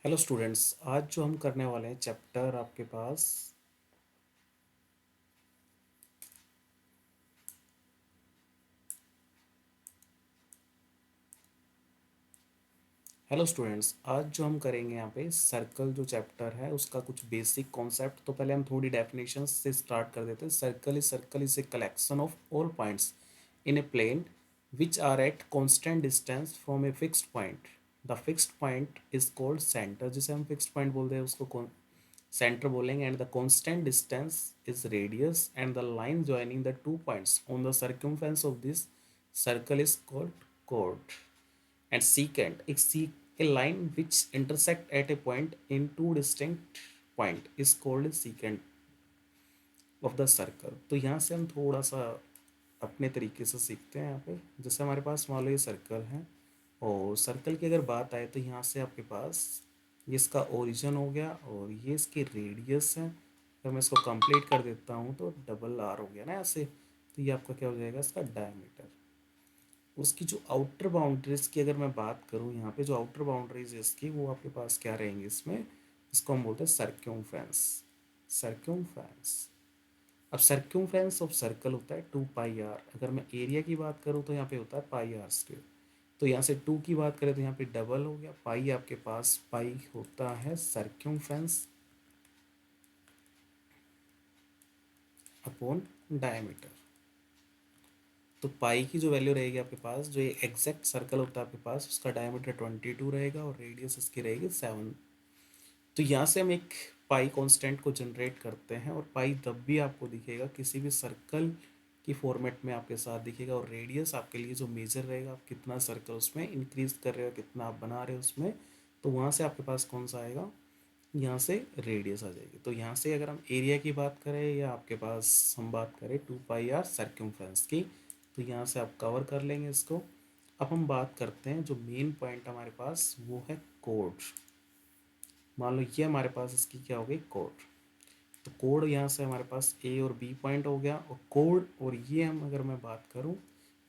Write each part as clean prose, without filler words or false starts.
Hello students, आज जो हम करने वाले हैं चैप्टर आपके पास। हेलो स्टूडेंट्स, आज जो हम करेंगे यहाँ पे सर्कल जो चैप्टर है उसका कुछ बेसिक कॉन्सेप्ट। तो पहले हम थोड़ी डेफिनेशन से स्टार्ट कर देते हैं। Circle is a collection of all points in a plane which are at constant distance from a fixed point. The fixed point is called centre, जिसे हम फिक्स्ड पॉइंट बोलते हैं उसको सेंटर बोलेंगे। And the constant distance is radius and the line joining the two points on the circumference of this circle is called chord. And secant, a line which intersect at a point in two distinct point is called a secant of the circle. तो यहाँ से हम थोड़ा सा अपने तरीके से सीखते हैं। यहाँ पे जैसे हमारे पास मान लो ये सर्कल है, और सर्कल की अगर बात आए तो यहाँ से आपके पास ये इसका ओरिजिन हो गया और ये इसकी रेडियस है। अगर मैं इसको कंप्लीट कर देता हूँ तो डबल आर हो गया ना ऐसे। तो ये आपका क्या हो जाएगा, इसका डायमीटर। उसकी जो आउटर बाउंड्रीज की अगर मैं बात करूँ, यहाँ पे जो आउटर बाउंड्रीज है इसकी, वो आपके पास क्या रहेंगे इसमें, इसको हम बोलते हैं सर्क्यूम्फ्रेंस। सर्क्यूम्फ्रेंस। अब सर्क्यूम्फ्रेंस ऑफ सर्कल होता है 2 पाई आर। अगर मैं एरिया की बात करूँ तो यहाँ पे होता है पाई आर स्क्वेयर। तो यहाँ से 2 की बात करें तो यहाँ पे डबल हो गया पाई। आपके पास पाई होता है सर्क्यूम्फ्रेंस अपॉन डायमीटर। तो पाई की जो वैल्यू रहेगी आपके पास, जो ये एग्जैक्ट सर्कल होता है आपके पास, उसका डायमीटर 22 रहेगा और रेडियस इसकी रहेगी 7। तो यहाँ से हम एक पाई कांस्टेंट को जनरेट करते हैं, और पाई तब भी आपको दिखेगा किसी भी सर्कल की फॉर्मेट में आपके साथ दिखेगा। और रेडियस आपके लिए जो मेजर रहेगा, आप कितना सर्कल उसमें इंक्रीज कर रहे हो, कितना आप बना रहे हो उसमें, तो वहाँ से आपके पास कौन सा आएगा, यहाँ से रेडियस आ जाएगी। तो यहाँ से अगर हम एरिया की बात करें या आपके पास हम बात करें 2 पाई आर सर्क्यूम्फ्रेंस की, तो यहाँ से आप कवर कर लेंगे इसको। अब हम बात करते हैं जो मेन पॉइंट हमारे पास, वो है कोड। मान लो ये हमारे पास इसकी क्या हो गई, कोड। तो कोड यहाँ से हमारे पास ए और बी पॉइंट हो गया, और कोड और ये हम अगर मैं बात करूँ,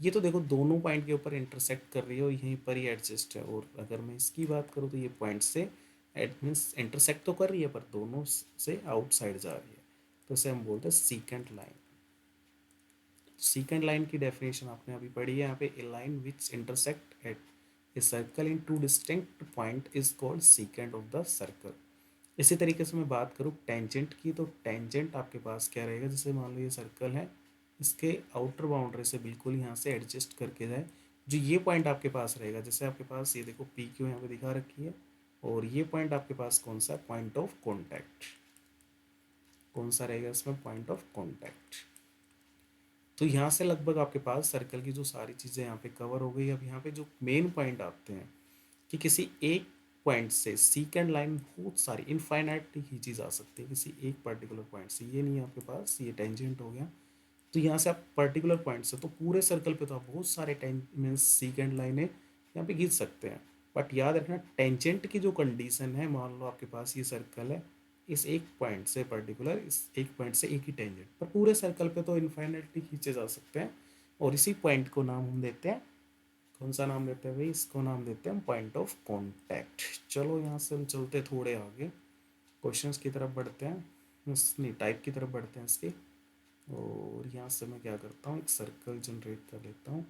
ये तो देखो दोनों पॉइंट के ऊपर इंटरसेक्ट कर रही है और यहीं पर ही एडजस्ट है। और अगर मैं इसकी बात करूँ तो ये पॉइंट से एट मीन्स इंटरसेक्ट तो कर रही है पर दोनों से आउटसाइड जा रही है। तो इसे हम बोलते हैं सीकेंट लाइन। सीकेंट लाइन की डेफिनेशन आपने अभी पढ़ी है यहाँ पे, a line which intersect at a circle in two distinct point is called secant of the circle. इसी तरीके से मैं बात करूँ टेंजेंट की, तो टेंजेंट आपके पास क्या रहेगा, जैसे मान लो ये सर्कल है, इसके आउटर बाउंड्री से बिल्कुल यहाँ से एडजस्ट करके जाए, जो ये पॉइंट आपके पास रहेगा, जैसे आपके पास ये देखो पी क्यू यहाँ पे दिखा रखी है, और ये पॉइंट आपके पास कौन सा है, पॉइंट ऑफ कॉन्टैक्ट। कौन सा रहेगा इसमें, पॉइंट ऑफ कॉन्टैक्ट। तो यहाँ से लगभग आपके पास सर्कल की जो सारी चीज़ें यहाँ पे कवर हो गई। अब यहाँ पे जो मेन पॉइंट आते हैं कि किसी एक पॉइंट से सीकेंड लाइन बहुत सारी इनफाइनाइट ही चीज़ आ सकती है किसी एक पर्टिकुलर पॉइंट से। ये नहीं है आपके पास, ये टेंजेंट हो गया। तो यहाँ से आप पर्टिकुलर पॉइंट से तो पूरे सर्कल पे तो आप बहुत सारे मीन्स सीकेंड लाइनें यहाँ पे खींच सकते हैं। बट याद रखना टेंजेंट की जो कंडीशन है, मान लो आपके पास ये सर्कल है, इस एक पॉइंट से पर्टिकुलर, इस एक पॉइंट से एक ही टेंजेंट, पर पूरे सर्कल पे तो इनफाइनाइटली खींचे जा सकते हैं। और इसी पॉइंट को नाम हम देते हैं, कौन सा नाम देते हैं भाई, इसको नाम देते हैं पॉइंट ऑफ कांटेक्ट। चलो यहाँ से हम चलते थोड़े आगे, क्वेश्चंस की तरफ बढ़ते हैं, नहीं टाइप की तरफ बढ़ते हैं इसके। और यहाँ से मैं क्या करता हूँ, एक सर्कल जनरेट कर लेता हूँ।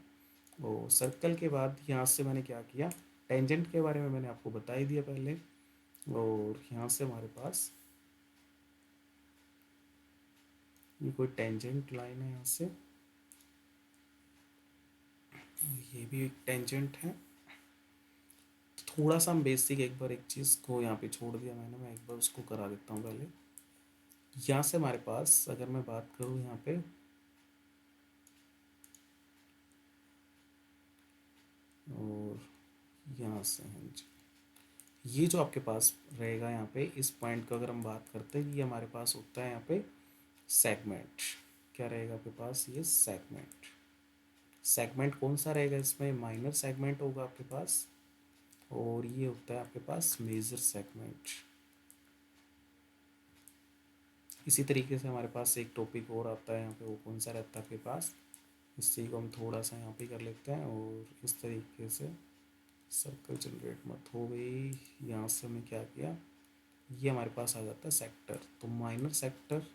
और सर्कल के बाद यहाँ से मैंने क्या किया, टेंजेंट के बारे में मैंने आपको बता ही दिया पहले। और यहाँ से हमारे पास ये कोई टेंजेंट लाइन है, यहाँ से ये भी एक टेंजेंट है। थोड़ा सा हम बेसिक एक बार एक चीज़ को यहाँ पे छोड़ दिया मैंने, मैं एक बार उसको करा देता हूँ पहले। यहाँ से हमारे पास अगर मैं बात करूँ यहाँ पे, और यहाँ से हाँ जी, ये जो आपके पास रहेगा यहाँ पे, इस पॉइंट को अगर हम बात करते हैं, ये हमारे पास होता है यहाँ पे सेगमेंट। क्या रहेगा आपके पास, ये सेगमेंट। सेगमेंट कौन सा रहेगा इसमें, माइनर सेगमेंट होगा आपके पास, और ये होता है आपके पास मेजर सेगमेंट। इसी तरीके से हमारे पास एक टॉपिक और आता है यहाँ पे, वो कौन सा रहता है आपके पास, इसी को हम थोड़ा सा यहाँ पे कर लेते हैं। और इस तरीके से सर्कल जनरेट मत हो गई। यहाँ से हमने क्या किया, ये हमारे पास आ जाता है सेक्टर, तो माइनर सेक्टर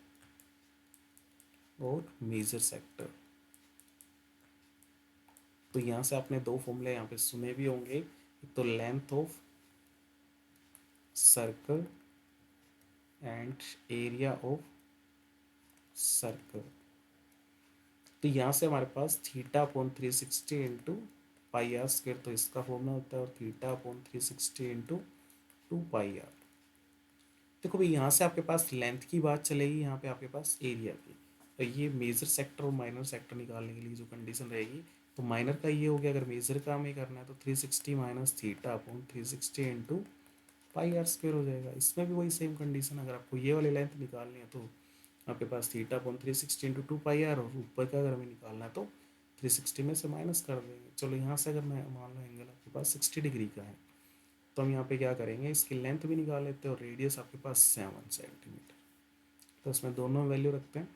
और मेजर सेक्टर। तो यहाँ से आपने दो फॉर्मूले यहाँ पे सुने भी होंगे, एक तो length of circle and area of circle. तो यहाँ से हमारे पास theta upon 360 into pi r square, तो इसका फॉर्मूला होता है, और theta upon 360 into 2 pi r. देखो भाई यहाँ से आपके पास लेंथ की बात चलेगी, यहाँ पे आपके पास एरिया की। तो ये मेजर सेक्टर और माइनर सेक्टर निकालने के लिए जो कंडीशन रहेगी, तो माइनर का ये हो गया, अगर मेजर का हमें करना है तो 360 minus theta upon 360 into pi r square हो जाएगा। इसमें भी वही सेम कंडीशन, अगर आपको ये वाली लेंथ निकालनी है तो आपके पास theta upon 360 into 2 pi r, और ऊपर का अगर हमें निकालना है तो 360 में से माइनस कर देंगे। चलो यहाँ से अगर मैं मान लो एंगल आपके पास 60 डिग्री का है, तो हम यहाँ पे क्या करेंगे, इसकी लेंथ भी निकाल लेते हैं, और रेडियस आपके पास 7 सेंटीमीटर। तो इसमें दोनों वैल्यू रखते हैं,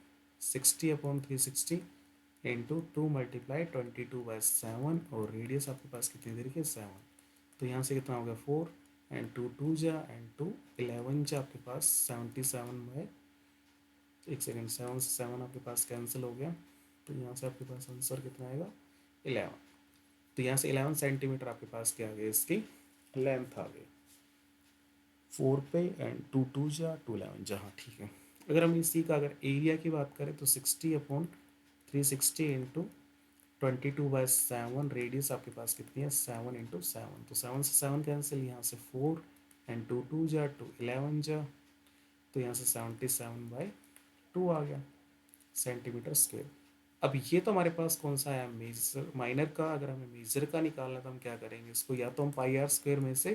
60/360 इंटू 2 × 22/7, और रेडियस आपके पास कितनी देर की, 7। तो यहाँ से कितना हो गया, 4 एंड 2 2 जा एंड 2 11 जा, आपके पास 77 बाय, एक सेकेंड, 7 से 7 आपके पास कैंसिल हो गया, तो यहाँ से आपके पास आंसर कितना आएगा, 11। तो यहाँ से 11 सेंटीमीटर आपके पास क्या आ गया, इसकी लेंथ आ गई 4 पे, एंड 2 2 जा 2 11 जा, हाँ ठीक है। अगर हम इसी का अगर एरिया की बात करें तो 60/360 इंटू 22/7, रेडियस आपके पास कितनी है, 7 × 7, तो 7 से 7 कैंसिल, यहाँ से 4 एंड 2 2 जा 2 11 जा, तो यहाँ से 77/2 आ गया सेंटीमीटर स्क्वेयर। अब ये तो हमारे पास कौन सा है, मेजर माइनर का। अगर हमें मेजर का निकालना है तो हम क्या करेंगे, इसको या तो हम पाई आर स्क्वायर में से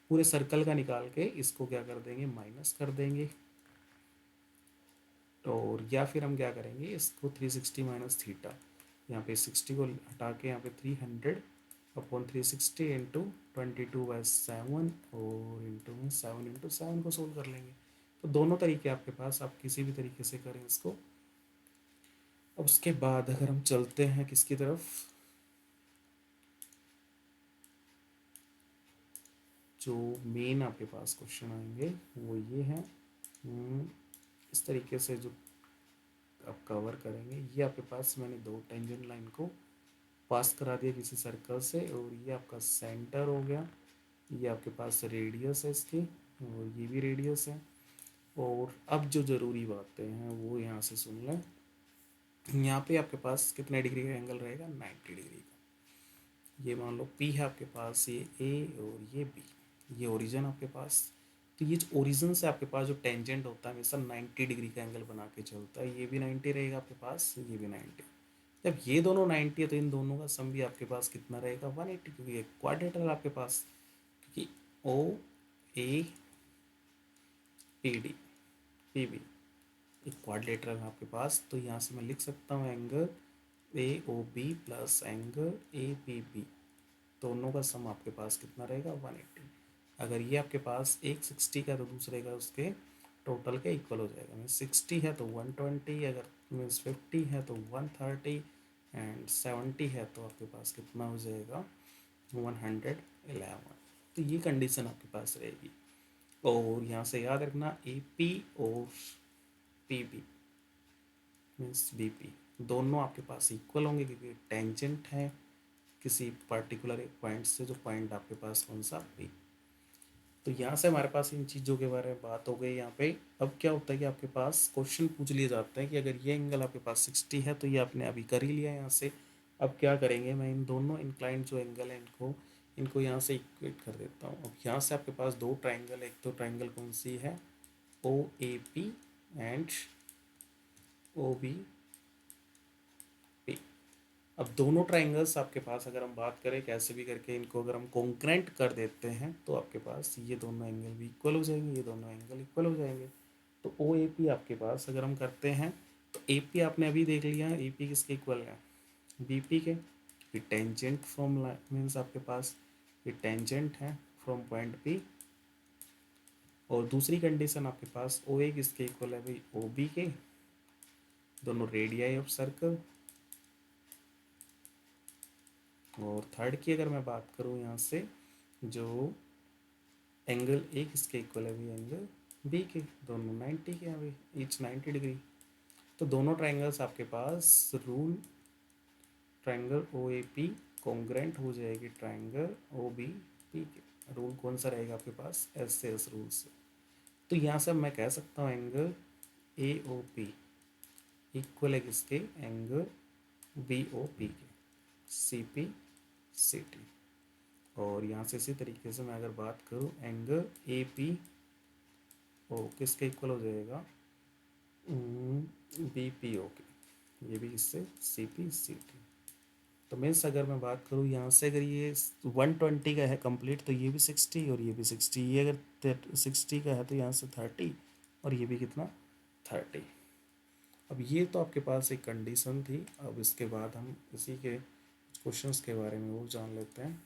पूरे सर्कल का निकाल के इसको क्या कर देंगे, माइनस कर देंगे, और या फिर हम क्या करेंगे, इसको 360 माइनस थीटा, यहाँ पे 60 को हटा के यहाँ पे 300/360 इंटू 22/7, और इंटू में 7 × 7 को सोल्व कर लेंगे। तो दोनों तरीके आपके पास, आप किसी भी तरीके से करें इसको। अब उसके बाद अगर हम चलते हैं किसकी तरफ, जो मेन आपके पास क्वेश्चन आएंगे वो ये हैं। इस तरीके से जो आप कवर करेंगे, ये आपके पास मैंने दो टेंजेंट लाइन को पास करा दिया किसी सर्कल से, और ये आपका सेंटर हो गया, ये आपके पास रेडियस है इसकी, और ये भी रेडियस है। और अब जो ज़रूरी बातें हैं वो यहाँ से सुन लें। यहाँ पे आपके पास कितने डिग्री का एंगल रहेगा, 90 डिग्री का। ये मान लो P है आपके पास, ये A और ये B, ये ओरिजिन आपके पास। तो ये जो ओरिजिन से आपके पास जो टेंजेंट होता है हमेशा 90 डिग्री का एंगल बना के चलता है, ये भी 90 रहेगा आपके पास, ये भी 90। जब ये दोनों 90 है तो इन दोनों का सम भी आपके पास कितना रहेगा, 180, क्योंकि ये क्वाड्रेटर आपके पास, क्योंकि OAPD एक क्वाड्रिलेटरल है आपके पास। तो यहाँ से मैं लिख सकता हूँ angle AOB plus angle APB, दोनों का सम आपके पास कितना रहेगा, 180। अगर ये आपके पास एक 60 का तो दूसरे का उसके टोटल के इक्वल हो जाएगा, मीन्स 60 है तो 120, अगर मीन्स 50 है तो 130, एंड 70 है तो आपके पास कितना हो जाएगा, 111। तो ये कंडीशन आपके पास रहेगी। और यहाँ से याद रखना AP और PB मीन्स BP दोनों आपके पास इक्वल होंगे, क्योंकि टेंजेंट है किसी पर्टिकुलर एक पॉइंट से, जो पॉइंट आपके पास कौन सा, P। तो यहाँ से हमारे पास इन चीज़ों के बारे में बात हो गई यहाँ पे। अब क्या होता है कि आपके पास क्वेश्चन पूछ लिए जाते हैं कि अगर ये एंगल आपके पास 60 है, तो ये आपने अभी कर ही लिया यहाँ से। अब क्या करेंगे, मैं इन दोनों इंक्लाइंड जो एंगल है इनको इनको यहाँ से इक्वेट कर देता हूँ। अब यहाँ से आपके पास दो ट्राइंगल, एक तो ट्राइंगल कौन सी है, OAP एंड OBP। अब दोनों ट्राइंगल्स आपके पास अगर हम बात करें कैसे भी करके इनको अगर हम कॉन्क्रेंट कर देते हैं, तो आपके पास ये दोनों एंगल भी इक्वल हो जाएंगे, ये दोनों एंगल इक्वल हो जाएंगे। तो OAP आपके पास अगर हम करते हैं, तो AP आपने अभी देख लिया, AP किसके इक्वल है, BP के। ये टेंजेंट फ्रॉम मीन्स आपके पास ये टेंजेंट है फ्रॉम पॉइंट P। और दूसरी कंडीशन आपके पास OA किसके इक्वल है भाई, OB के, दोनों रेडियाई ऑफ सर्कल। और थर्ड की अगर मैं बात करूँ यहाँ से, जो एंगल ए किसके इक्वल है, भी एंगल बी के, दोनों 90 के हैं अभी, ईच 90 डिग्री। तो दोनों ट्राइंगल्स आपके पास rule triangle O A P congruent हो जाएगी ट्राइंगल ओ बी पी के। रूल कौन सा रहेगा आपके पास, एस से एस रूल से। तो यहाँ से मैं कह सकता हूँ angle A O P equal है किसके, एंगल बी ओ पी के, सी पी सी टी। और यहाँ से इसी तरीके से मैं अगर बात करूँ एंगल ए पी ओ किसके इक्वल हो जाएगा, बी पी ओ के, ये भी इससे सी पी सी टी। तो मीन्स अगर मैं बात करूँ यहाँ से, अगर ये 120 का है कंप्लीट तो ये भी 60 और ये भी 60, ये अगर 60 का है तो यहाँ से 30 और ये भी कितना 30। अब ये तो आपके पास एक कंडीशन थी। अब इसके बाद हम इसी के क्वेश्चंस के बारे में वो जान लेते हैं।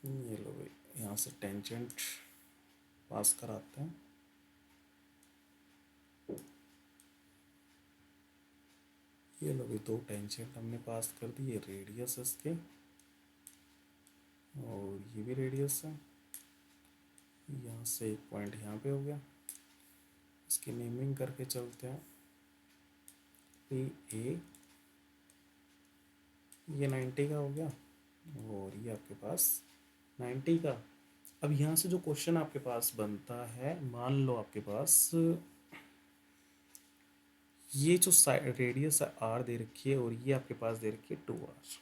ये लो भाई, यहाँ से टेंजेंट पास कराते हैं। ये लो भाई, दो टेंजेंट हमने पास कर दी, ये रेडियस इसके और ये भी रेडियस है। यहाँ से एक पॉइंट यहाँ पे हो गया, इसकी नेमिंग करके चलते हैं, पी ए, ये 90 का हो गया और ये आपके पास 90 का। अब यहाँ से जो क्वेश्चन आपके पास बनता है, मान लो आपके पास ये जो रेडियस आर दे रखी है और ये आपके पास दे रखी है 2r।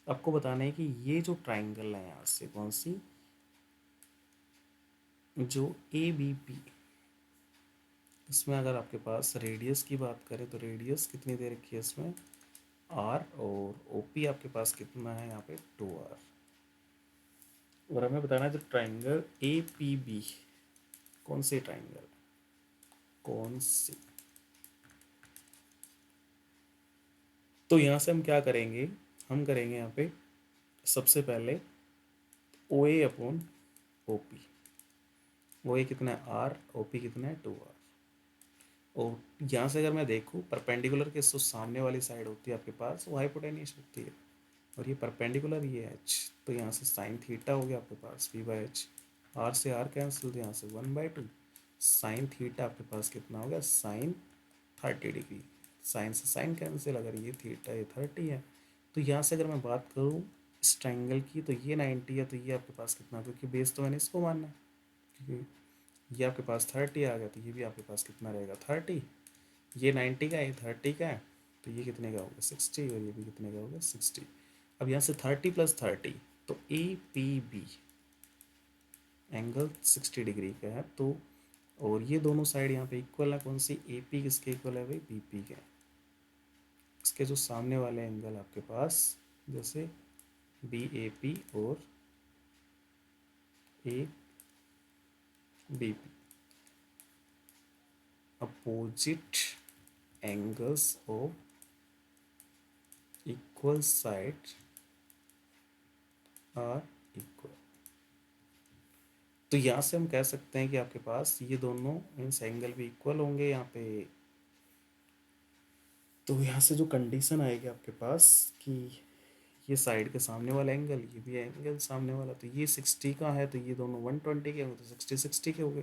आपको बताना है कि ये जो ट्राइंगल है यहाँ से कौन सी, जो ए बी पी, इसमें अगर आपके पास रेडियस की बात करें तो रेडियस कितनी दे रखी है इसमें आर, और ओ पी आपके पास कितना है यहाँ पे 2r। और हमें बताना है जो ट्राइंगल ए पी बी कौन सी ट्राइंगल, कौन सी। तो यहाँ से हम क्या करेंगे, हम करेंगे यहाँ पे सबसे पहले ओ ए अपॉन ओ पी। ओ ए कितना है आर, ओ पी कितना है 2r। और यहाँ से अगर मैं देखूँ परपेंडिकुलर के जो सामने वाली साइड होती है आपके पास वो हाइपोटेन्यूस होती है, और ये परपेंडिकुलर ये एच, तो यहाँ से साइन थीटा हो गया आपके पास पी बाई एच। आर से आर कैंसिल, तो यहाँ से 1/2 साइन थीटा आपके पास कितना हो गया, साइन 30 डिग्री। साइन से साइन कैंसिल, अगर ये थीटा ये 30 है। तो यहाँ से अगर मैं बात करूँ इस ट्राइंगल की, तो ये 90 है, तो ये आपके पास कितना, क्योंकि बेस तो मैंने इसको मानना है, क्योंकि ये आपके पास 30 आ गया, तो ये भी आपके पास कितना रहेगा 30। ये 90 का है, ये 30 का है, तो ये कितने का होगा 60, और ये भी कितने का होगा 60। अब यहाँ से 30 + 30, तो A P B angle 60 degree का है। तो और ये दोनों साइड यहाँ पे इक्वल है, कौन सी, ए पी किसके इक्वल है भाई, बी पी के। इसके जो सामने वाले एंगल आपके पास, जैसे बी ए पी और A B P, opposite angles of equal side are equal. तो यहाँ से हम कह सकते हैं कि आपके पास ये दोनों मीन्स एंगल भी इक्वल होंगे यहाँ पे। तो यहाँ से जो कंडीशन आएगी आपके पास कि ये साइड के सामने वाला एंगल, ये भी एंगल सामने वाला, तो ये 60 का है, तो ये दोनों 120 के होंगे, तो 60 के हो गए।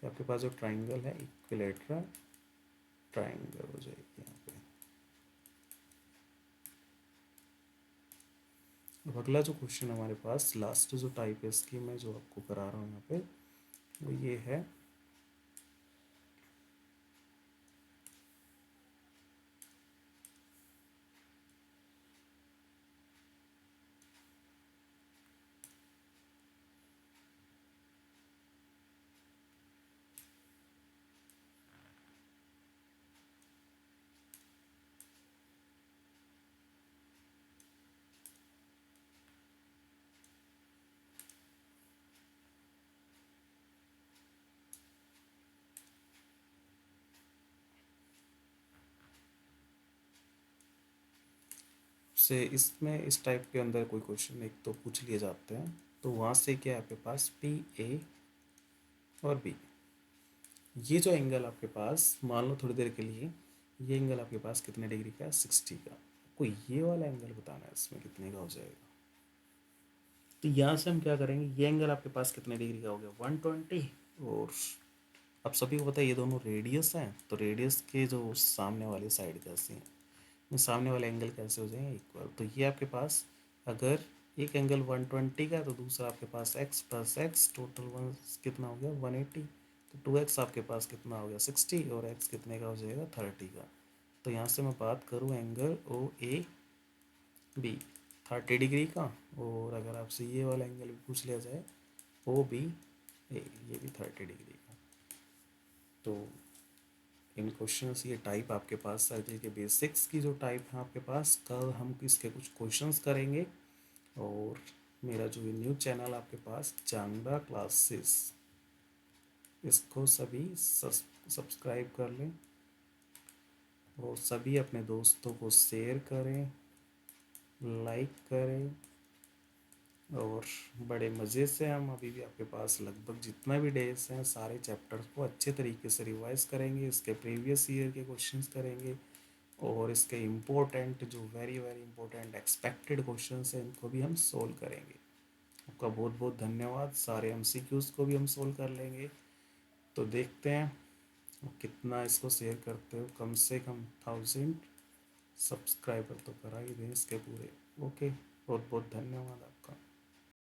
तो आपके पास जो ट्राइंगल है इक्विलेटरल ट्राइंगल हो जाएगी यहाँ पे। अब अगला जो क्वेश्चन हमारे पास लास्ट जो टाइप है इसकी मैं जो आपको करा रहा हूँ यहाँ पे, वो ये है, से इसमें इस टाइप के अंदर कोई क्वेश्चन एक तो पूछ लिए जाते हैं। तो वहाँ से क्या है आपके पास पी ए और बी, ये जो एंगल आपके पास मान लो थोड़ी देर के लिए, ये एंगल आपके पास कितने डिग्री का है 60 का। आपको ये वाला एंगल बताना है, इसमें कितने का हो जाएगा। तो यहाँ से हम क्या करेंगे, ये एंगल आपके पास कितने डिग्री का हो गया 120। और अब सभी को पता है ये दोनों रेडियस हैं, तो रेडियस के जो सामने वाली साइड कैसे हैं, ये सामने वाले एंगल कैसे हो जाएंगे इक्वल। तो ये आपके पास अगर एक एंगल 120 का है तो दूसरा आपके पास x plus x total one कितना हो गया 180। तो 2x आपके पास कितना हो गया 60 और x कितने का हो जाएगा 30 का। तो यहाँ से मैं बात करूँ angle O A B 30 degree का, और अगर आपसे ये वाला एंगल भी पूछ लिया जाए ओ बी ए, ये भी 30 डिग्री का। तो इन क्वेश्चंस ये टाइप आपके पास सर्कल के बेसिक्स की जो टाइप है आपके पास, कल हम इसके कुछ क्वेश्चंस करेंगे। और मेरा जो ये न्यू चैनल आपके पास चांगड़ा क्लासेस, इसको सभी सब्सक्राइब कर लें और सभी अपने दोस्तों को शेयर करें, लाइक करें। और बड़े मज़े से हम अभी भी आपके पास लगभग जितना भी डेज हैं सारे चैप्टर्स को अच्छे तरीके से रिवाइज करेंगे, इसके प्रीवियस ईयर के क्वेश्चंस करेंगे और इसके इम्पोर्टेंट जो very very important expected questions हैं इनको भी हम सोल्व करेंगे। आपका बहुत बहुत धन्यवाद। सारे एमसीक्यूज़ को भी हम सोल्व कर लेंगे। तो देखते हैं कितना इसको शेयर करते हो, कम से कम 1000 सब्सक्राइबर तो करा ही दें इसके पूरे। ओके, बहुत बहुत धन्यवाद।